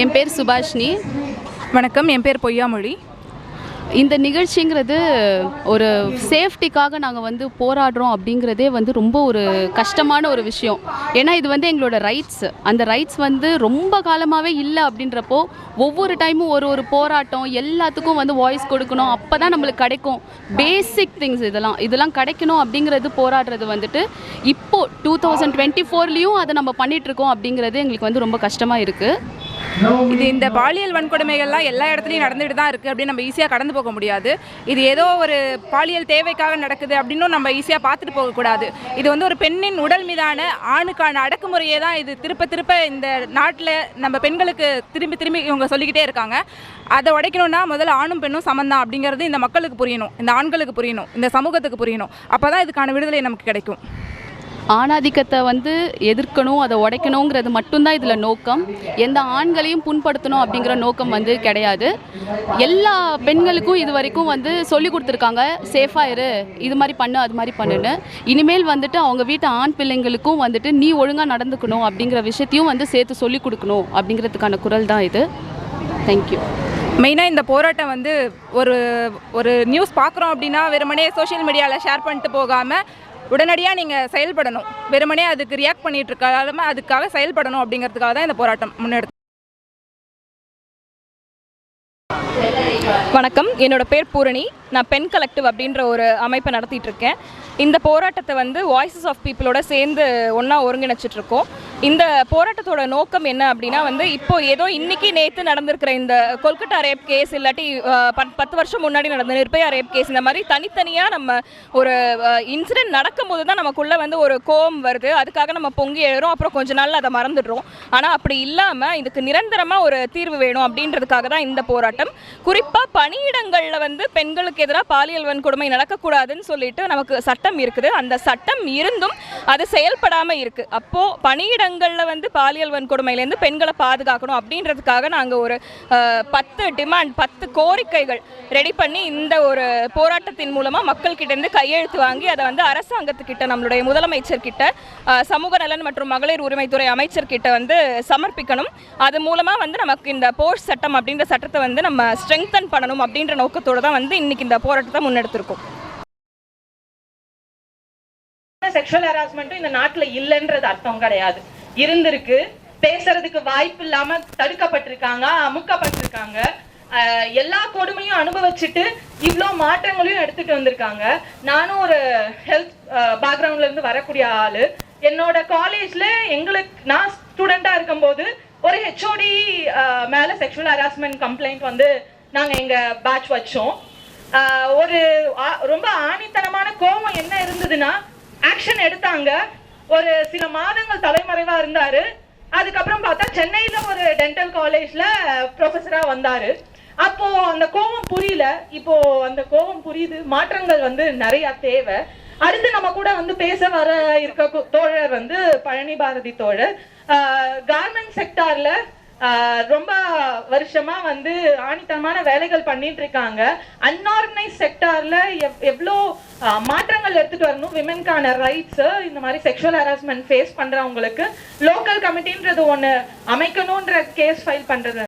என் பேர் சுபாஷினி. வணக்கம், என் பேர் பொய்யாமொழி. இந்த நிகழ்ச்சிங்கிறது ஒரு சேஃப்டிக்காக நாங்கள் போராடுறோம் அப்படிங்கிறதே ரொம்ப ஒரு கஷ்டமான ஒரு விஷயம். ஏன்னா இது எங்களோட ரைட்ஸ். அந்த ரைட்ஸ் ரொம்ப காலமாகவே இல்லை அப்படின்றப்போ ஒவ்வொரு டைமும் ஒரு ஒரு போராட்டம் எல்லாத்துக்கும் வாய்ஸ் கொடுக்கணும். அப்போ தான் நம்மளுக்கு கிடைக்கும் பேசிக் திங்ஸ். இதெல்லாம் கிடைக்கணும் அப்படிங்கிறது போராடுறது இப்போது 2024லேயும் அதை நம்ம பண்ணிகிட்ருக்கோம் அப்படிங்கிறது எங்களுக்கு ரொம்ப கஷ்டமாக இருக்குது. இந்த பாலியல் வன்கொடுமைகள்லாம் எல்லா இடத்துலையும் நடந்துகிட்டு தான் இருக்குது அப்படின்னு நம்ம ஈஸியாக கடந்து போக முடியாது. இது ஏதோ ஒரு பாலியல் தேவைக்காக நடக்குது அப்படின்னும் நம்ம ஈஸியாக பார்த்துட்டு போகக்கூடாது. இது ஒரு பெண்ணின் உடல் மீதான ஆணுக்கான அடக்குமுறையே தான் இது திருப்ப இந்த நாட்டில் நம்ம பெண்களுக்கு திரும்பி இவங்க சொல்லிக்கிட்டே இருக்காங்க. அதை உடைக்கணும்னா முதல்ல ஆணும் பெண்ணும் சமந்தான் அப்படிங்கிறது இந்த மக்களுக்கு புரியணும், இந்த ஆண்களுக்கு புரியணும், இந்த சமூகத்துக்கு புரியணும். அப்போ தான் இதுக்கான விடுதலை நமக்கு கிடைக்கும். ஆணாதிக்கத்தை எதிர்க்கணும், அதை உடைக்கணுங்கிறது மட்டும்தான் இதில் நோக்கம். எந்த ஆண்களையும் புண்படுத்தணும் அப்படிங்கிற நோக்கம் கிடையாது. எல்லா பெண்களுக்கும் இது வரைக்கும் சொல்லி கொடுத்துருக்காங்க, சேஃபாக இரு, இது மாதிரி பண்ணு, அது மாதிரி பண்ணுன்னு. இனிமேல் அவங்க வீட்டு ஆண் பிள்ளைங்களுக்கும் நீ ஒழுங்காக நடந்துக்கணும் அப்படிங்கிற விஷயத்தையும் சேர்த்து சொல்லி கொடுக்கணும் அப்படிங்கிறதுக்கான குரல் தான் இது. தேங்க்யூ. மெயினாக இந்த போராட்டம் ஒரு நியூஸ் பார்க்குறோம் அப்படின்னா வெறுமனே சோஷியல் மீடியாவில் ஷேர் பண்ணிட்டு போகாமல் உடனடியாக நீங்கள் செயல்படணும். வெறுமனே அதுக்கு ரியாக்ட் பண்ணிகிட்டு இருக்காம அதுக்காக செயல்படணும் அப்படிங்கிறதுக்காக தான் இந்த போராட்டம் முன்னெடுத்து. வணக்கம், என்னோட பேர் பூரணி. நான் பெண் கலெக்டிவ் அப்படின்ற ஒரு அமைப்பை நடத்திட்டு இருக்கேன். இந்த போராட்டத்தை வாய்ஸஸ் ஆஃப் பீப்புளோட சேர்ந்து ஒன்றா ஒருங்கிணைச்சிட்ருக்கோம். இந்த போராட்டத்தோட நோக்கம் என்ன அப்படின்னா இப்போ ஏதோ இன்றைக்கி நேற்று நடந்திருக்கிற இந்த கொல்கட்டா ரேப் கேஸ், இல்லாட்டி 10 வருஷம் முன்னாடி நடந்த நிர்பயா ரேப் கேஸ், இந்த மாதிரி தனித்தனியாக நம்ம ஒரு இன்சிடென்ட் நடக்கும்போது தான் நமக்குள்ளே ஒரு கோபம் வருது. அதுக்காக நம்ம பொங்கி எழுறோம், அப்புறம் கொஞ்ச நாளில் அதை மறந்துடுறோம். ஆனால் அப்படி இல்லாமல் இதுக்கு நிரந்தரமாக ஒரு தீர்வு வேணும் அப்படின்றதுக்காக தான் இந்த போராட்டம். குறிப்பாக பணியிடங்களில் பெண்களுக்கு எதிராக பாலியல் வன்கொடுமை நடக்கக்கூடாதுன்னு சொல்லிட்டு நமக்கு சட்டம் இருக்குது. அந்த சட்டம் இருந்தும் அது செயல்படாமல் இருக்குது. அப்போது பணியிடங்களில் பாலியல் வன்கொடுமையிலேருந்து பெண்களை பாதுகாக்கணும் அப்படின்றதுக்காக நாங்கள் ஒரு 10 டிமாண்ட் 10 கோரிக்கைகள் ரெடி பண்ணி இந்த ஒரு போராட்டத்தின் மூலமாக மக்கள்கிட்டேருந்து கையெழுத்து வாங்கி அதை அரசாங்கத்துக்கிட்ட, நம்மளுடைய முதலமைச்சர்கிட்ட, சமூக நலன் மற்றும் மகளிர் உரிமைத்துறை அமைச்சர்கிட்ட சமர்ப்பிக்கணும். அது மூலமாக நமக்கு இந்த போஷ் சட்டம் அப்படின்ற சட்டத்தை நம்ம ஸ்ட்ரெங்தன் பண்ணணும் அப்படின்ற நோக்கத்தோடு தான் இன்னைக்கு இந்த போராட்டத்தை முன்னெடுத்திருக்கோம். செக்ஷுவல் ஹராஸ்மெண்ட்டும் இந்த நாட்டுல இல்லைன்றது அர்த்தம் கிடையாது. இருந்திருக்கு, பேசுறதுக்கு வாய்ப்பு இல்லாம தடுக்கப்பட்டிருக்காங்க, அமுக்கப்பட்டிருக்காங்க. எல்லா கொடுமையும் அனுபவிச்சுட்டு இவ்வளோ மாற்றங்களையும் எடுத்துட்டு வந்திருக்காங்க. நானும் ஒரு ஹெல்த் பேக்ரவுண்ட்ல இருந்து வரக்கூடிய ஆளு. என்னோட காலேஜ்ல நான் ஸ்டூடெண்டா இருக்கும்போது ஒரு ஹெச்ஓடி மேல செக்ஷுவல் ஹராஸ்மெண்ட் கம்ப்ளைண்ட் நாங்க எங்க பேட்ச் வச்சோம். ஒரு ரொம்ப ஆணித்தனமான கோபம் என்ன இருந்ததுன்னா, ஆக்ஷன் எடுத்தாங்க. ஒரு சில மாதங்கள் தலைமறைவா இருந்தாரு. அதுக்கப்புறம் பார்த்தா சென்னையில ஒரு டென்டல் காலேஜ்ல ப்ரொஃபஸரா வந்தாரு. அப்போ அந்த கோபம் புரியல, இப்போ அந்த கோபம் புரியுது. மாற்றங்கள் நிறைய தேவை. அடுத்து நம்ம கூட பேச வர இருக்க தோழர் பழனி பாரதி தோழர் கார்மெண்ட் செக்டார்ல ரொம்ப வருஷமா ஆணித்தனமான வேலைகள் பண்ணிட்டு இருக்காங்க. அன்ஆர்கனைஸ் செக்டார்ல எவ்வளோ மாற்றங்கள் எடுத்துட்டு வரணும், விமென்கான ரைட்ஸ், இந்த மாதிரி செக்ஷுவல் ஹராஸ்மெண்ட் ஃபேஸ் பண்றவங்களுக்கு லோக்கல் கமிட்டின்றது ஒன்று அமைக்கணும்ன்ற கேஸ் ஃபைல் பண்றது